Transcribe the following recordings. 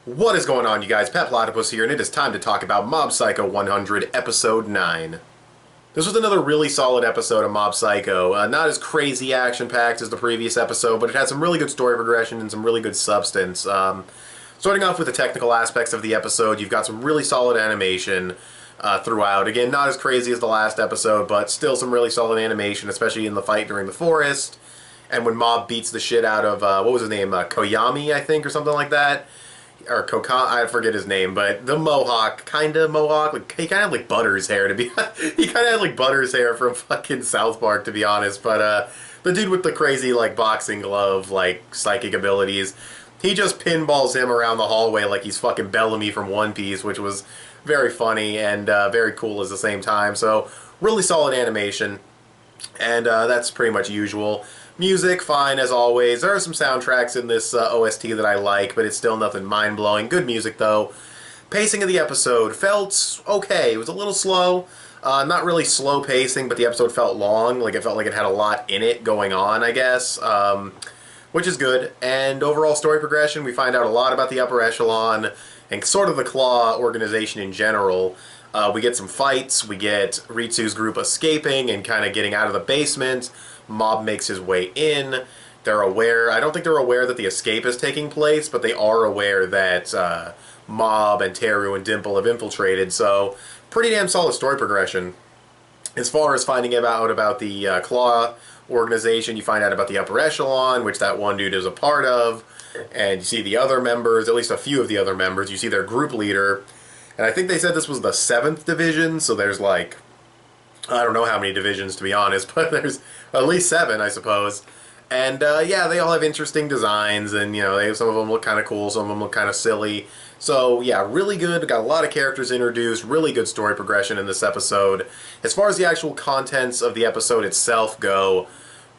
What is going on, you guys? Petplatypus here, and it is time to talk about Mob Psycho 100, Episode 9. This was another really solid episode of Mob Psycho. Not as crazy action-packed as the previous episode, but it had some really good story progression and some really good substance. Starting off with the technical aspects of the episode, you've got some really solid animation throughout. Again, not as crazy as the last episode, but still some really solid animation, especially in the fight during the forest, and when Mob beats the shit out of, what was his name, Koyami, I think, or something like that. Or Kokan, I forget his name, but the Mohawk, kinda Mohawk, like, he kinda had like Butter's hair, to be he kinda had like Butter's hair from fucking South Park, to be honest, but the dude with the crazy, like, boxing glove, like, psychic abilities, he just pinballs him around the hallway like he's fucking Bellamy from One Piece, which was very funny and very cool at the same time, so really solid animation, and that's pretty much usual. Music, fine as always. There are some soundtracks in this OST that I like, but it's still nothing mind-blowing. Good music, though. Pacing of the episode felt okay. It was a little slow. Not really slow pacing, but the episode felt long. Like, it felt like it had a lot in it going on, I guess. Which is good. And overall story progression, we find out a lot about the upper echelon and sort of the Claw organization in general. We get some fights. We get Ritsu's group escaping and kind of getting out of the basement. Mob makes his way in. They're aware, I don't think they're aware that the escape is taking place, but they are aware that Mob and Teru and Dimple have infiltrated, so pretty damn solid story progression. As far as finding out about the Claw organization, you find out about the upper echelon, which that one dude is a part of, and you see the other members, at least a few of the other members. You see their group leader, and I think they said this was the 7th division, so there's like, I don't know how many divisions, to be honest, but there's at least 7, I suppose. And yeah, they all have interesting designs, and you know, some of them look kind of cool, some of them look kind of silly. So yeah, really good. Got a lot of characters introduced, really good story progression in this episode. As far as the actual contents of the episode itself go,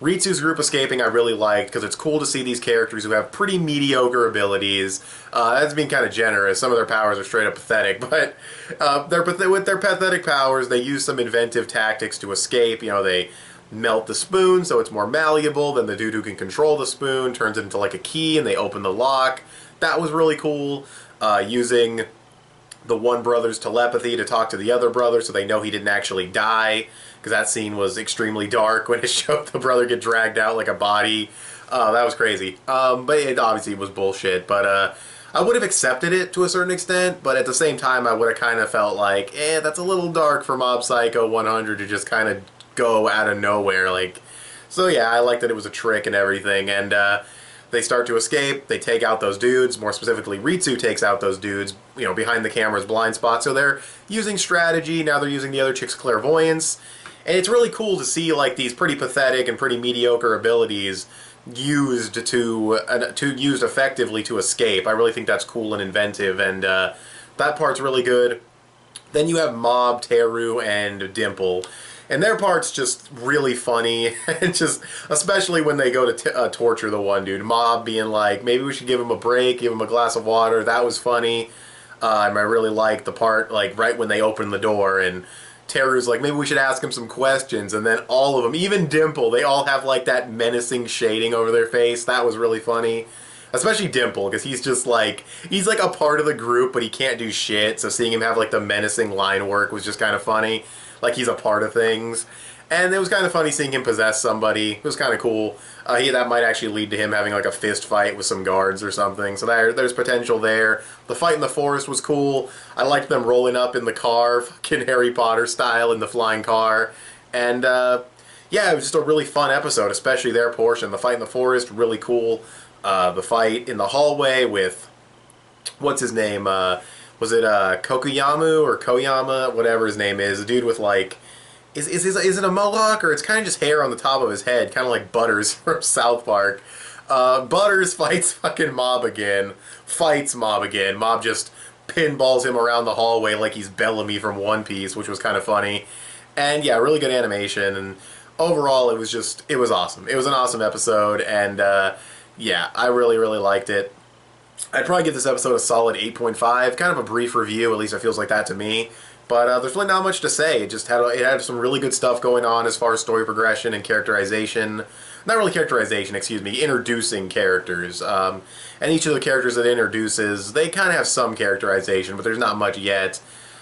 Ritsu's group escaping I really liked, because it's cool to see these characters who have pretty mediocre abilities. That's being kind of generous. Some of their powers are straight up pathetic, but with their pathetic powers, they use some inventive tactics to escape. You know, they melt the spoon so it's more malleable. Then the dude who can control the spoon turns it into like a key, and they open the lock. That was really cool. Using the one brother's telepathy to talk to the other brother so they know he didn't actually die, because that scene was extremely dark when it showed the brother get dragged out like a body. That was crazy. But it obviously was bullshit, but I would have accepted it to a certain extent, but at the same time I would have kind of felt like, that's a little dark for Mob Psycho 100 to just kind of go out of nowhere. Like, so yeah, I liked that it was a trick and everything, and they start to escape, they take out those dudes, more specifically Ritsu takes out those dudes, you know, behind the camera's blind spot, so they're using strategy, now they're using the other chick's clairvoyance, and it's really cool to see like these pretty pathetic and pretty mediocre abilities used used effectively to escape. I really think that's cool and inventive, and that part's really good. Then you have Mob, Teru, and Dimple. And their part's just really funny, and just, especially when they go to torture the one dude. Mob being like, maybe we should give him a break, give him a glass of water. That was funny. And I really liked the part, like, right when they open the door, and Teru's like, maybe we should ask him some questions, and then all of them, even Dimple, they all have, like, that menacing shading over their face. That was really funny. Especially Dimple, because he's just like, he's like a part of the group, but he can't do shit, so seeing him have, like, the menacing line work was just kind of funny. Like he's a part of things. And it was kind of funny seeing him possess somebody. It was kind of cool. That might actually lead to him having like a fist fight with some guards or something. So there's potential there. The fight in the forest was cool. I liked them rolling up in the car, fucking Harry Potter style, in the flying car. And yeah, it was just a really fun episode, especially their portion. The fight in the forest, really cool. The fight in the hallway with, what's his name? Was it Kokuyamu or Koyama, whatever his name is, a dude with like, is it a mohawk, or it's kind of just hair on the top of his head, kind of like Butters from South Park. Butters fights fucking Mob again, Mob just pinballs him around the hallway like he's Bellamy from One Piece, which was kind of funny. And yeah, really good animation, and overall it was awesome. It was an awesome episode, and yeah, I really, really liked it. I'd probably give this episode a solid 8.5. Kind of a brief review, at least it feels like that to me. But there's really not much to say. It had some really good stuff going on as far as story progression and characterization. not really characterization, excuse me, introducing characters. And each of the characters that it introduces, they kind of have some characterization, but there's not much yet.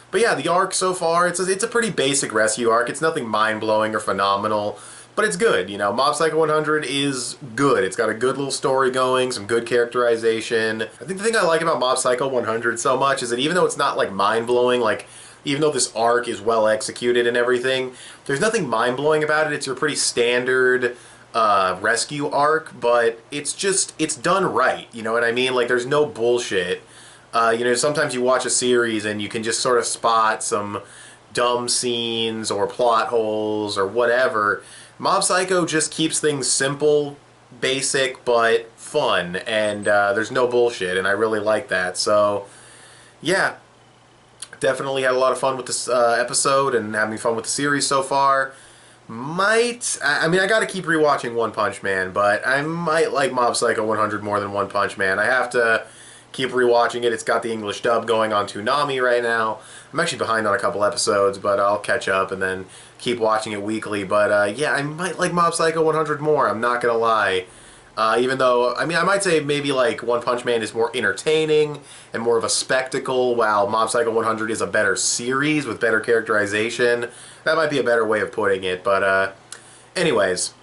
But yeah, the arc so far, it's a pretty basic rescue arc. It's nothing mind-blowing or phenomenal, but it's good. You know, Mob Psycho 100 is good. It's got a good little story going, some good characterization. I think the thing I like about Mob Psycho 100 so much is that even though it's not like mind-blowing, like even though this arc is well executed and everything, there's nothing mind-blowing about it. It's your pretty standard rescue arc, but it's done right. You know what I mean? Like, there's no bullshit. You know, sometimes you watch a series and you can just sort of spot some dumb scenes or plot holes or whatever. Mob Psycho just keeps things simple, basic, but fun, and there's no bullshit, and I really like that. So, yeah, definitely had a lot of fun with this episode and having fun with the series so far. I mean, I gotta keep rewatching One Punch Man, but I might like Mob Psycho 100 more than One Punch Man. I have to keep rewatching it. It's got the English dub going on Toonami right now. I'm actually behind on a couple episodes, but I'll catch up and then keep watching it weekly. But yeah, I might like Mob Psycho 100 more, I'm not gonna lie. Even though, I mean, I might say maybe like One Punch Man is more entertaining and more of a spectacle, while Mob Psycho 100 is a better series with better characterization. That might be a better way of putting it, but anyways.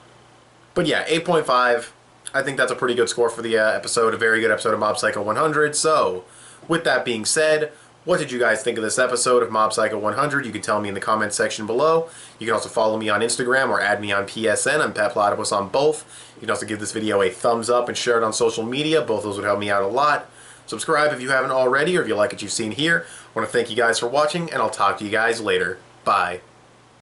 But yeah, 8.5. I think that's a pretty good score for the episode, a very good episode of Mob Psycho 100. So, with that being said, what did you guys think of this episode of Mob Psycho 100? You can tell me in the comments section below. You can also follow me on Instagram or add me on PSN. I'm petplatypus on both. You can also give this video a thumbs up and share it on social media. Both those would help me out a lot. Subscribe if you haven't already, or if you like what you've seen here. I want to thank you guys for watching, and I'll talk to you guys later. Bye.